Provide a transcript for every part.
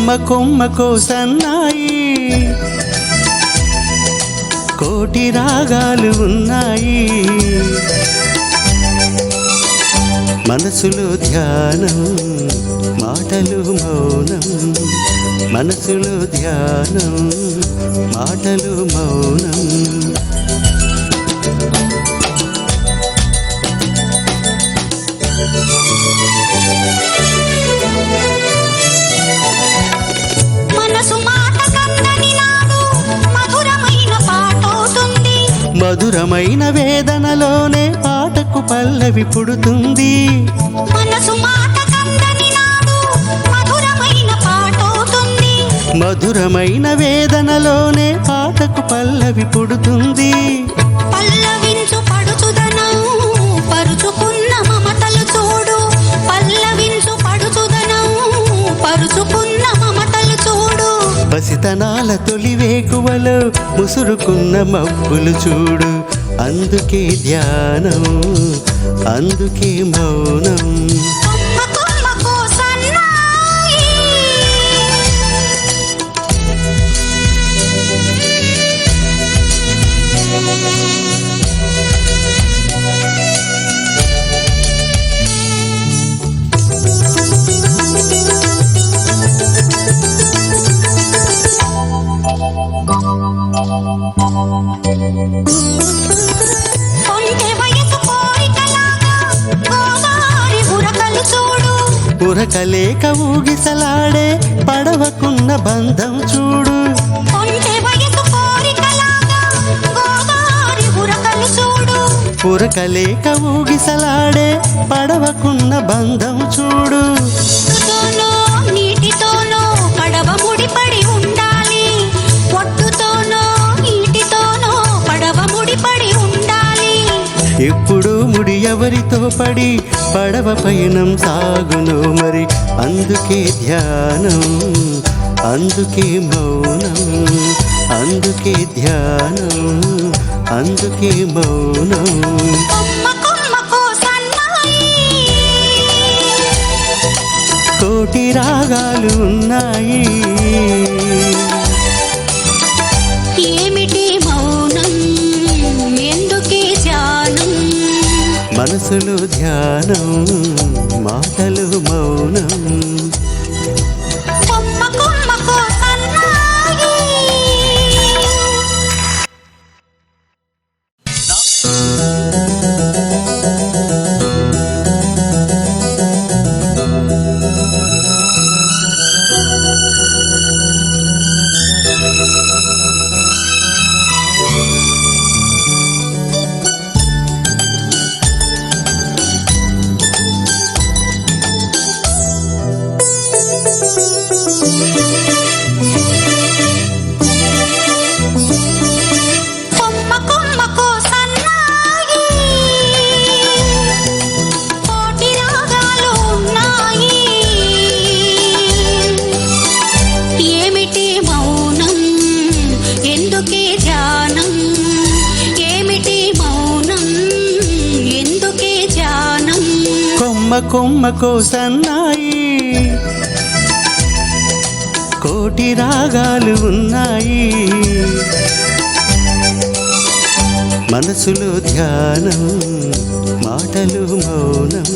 కొమ్మకో సన్నాయి కోటి రాగాలు ఉన్నాయి మనసులో ధ్యానం మాటలు మౌనం మనసులో ధ్యానం మాటలు మౌనం మనసు మాట కందని నాడు మధురమైన పాటవుతుంది మధురమైన వేదనలోనే పాటకు పల్లవి పుడుతుంది మనసు మాట కందని నాడు మధురమైన పాటవుతుంది మధురమైన వేదనలోనే పాటకు పల్లవి పుడుతుంది పల్లవించు పడుచుదనం పరుచుకున్న మమతలు చూడు పల్లవించు పడుచుదనం పరుచుకున్న మమతలు చూడు పసితనాల తొలి వేకువలో ముసురుకున్న మబ్బులు చూడు అందుకే ధ్యానం అందుకే మౌనం కొమ్మకో సన్నాయి కొంటె వయసు కోరికలాగా గోదారి ఉరకలు చూడు ఉరకలేక ఊగిసలాడే పడవకున్న బంధం చూడు కొంటె వయసు కోరికలాగా గోదారి ఉరకలు చూడు ఉరకలేక ఊగిసలాడే పడవకున్న బంధం చూడు ఒట్టుతోనో నీటితోనో పడవ ముడిపడి ఉండాలి ఒట్టుతోనో నీటితోనో పడవ ముడిపడి ఉండాలి ఎప్పుడు ముడి ఎవరితో పడి పడవ పయనం సాగును మరి అందుకే ధ్యానం అందుకే మౌనం అందుకే ధ్యానం అందుకే మౌనం కొమ్మకో సన్నాయి కోటి రాగాలు ఉన్నాయి ఏమిటి మౌనం ఎందుకే ధ్యానం మనసులో ధ్యానం మాటలు మౌనం కొమ్మకో సన్నాయి కొమ్మకో సన్నాయి కోటి రాగాలు ఉన్నాయి ఏమిటి మౌనం ఎందుకే ధ్యానం ఏమిటి మౌనం ఎందుకే ధ్యానం కొమ్మకో సన్నాయి కోటి రాగాలు ఉన్నాయి మనసులో ధ్యానం మాటలు మౌనం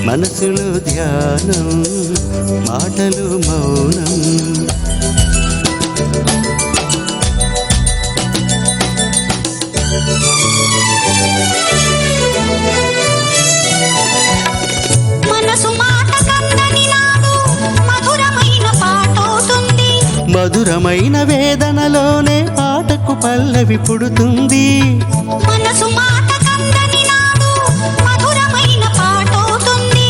మనసులో ధ్యానం మాటలు మౌనం మనసు మాట కందని నాడు మధురమైన పాటవుతుంది మధురమైన వేదనలోనే పాటకు పల్లవి పుడుతుంది మనసు మాట కందని నాడు మధురమైన పాటవుతుంది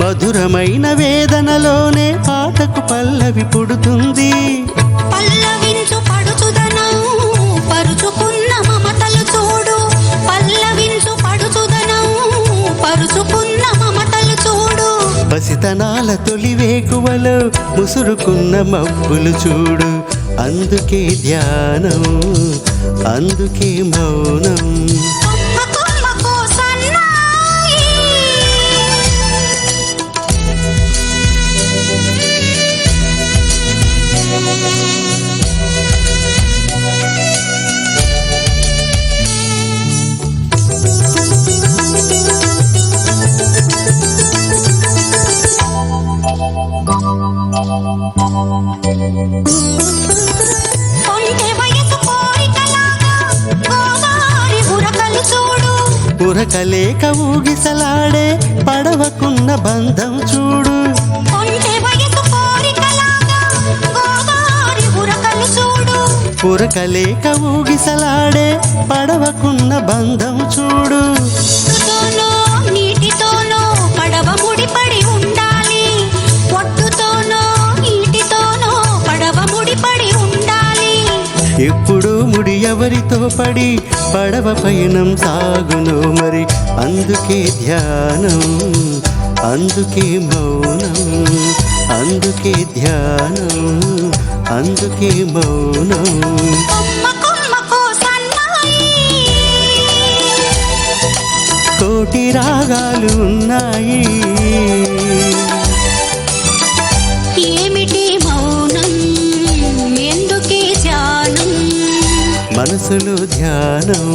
మధురమైన వేదనలోనే పాటకు పల్లవి పుడుతుంది పల్లవించు పడుచుదనం పరుచుకున్న మమతలు చూడు పల్లవించు పడుచుదనం పరుచుకున్న మమతలు చూడు పసితనాల తొలి వేకువలో ముసురుకున్న మబ్బులు చూడు అందుకే ధ్యానం అందుకే మౌనం కొమ్మకో సన్నాయి ఉరకలేక ఊగిసలాడే పడవకున్న బంధం చూడు. కొంటె వయసు కోరికలాగా గోదారి ఉరకలు చూడు. ఉరకలేక ఊగిసలాడే పడవకున్న బంధం చూడు. ఒట్టుతోనో నీటితోనో పడవ ముడిపడి ఉండాలి. ఒట్టుతోనో నీటితోనో పడవ ముడిపడి ఉండాలి. ఎప్పుడు ముడి ఎవరితో పడి పడవ పయనం సాగును మరి. అందుకే ధ్యానం, అందుకే మౌనం, అందుకే ధ్యానం, అందుకే మౌనం. కొమ్మ కొమ్మకో సన్నాయి, కోటి రాగాలు ఉన్నాయి. ఏమిటి మౌనం, ఎందుకే ధ్యానం, మనసులో ధ్యానం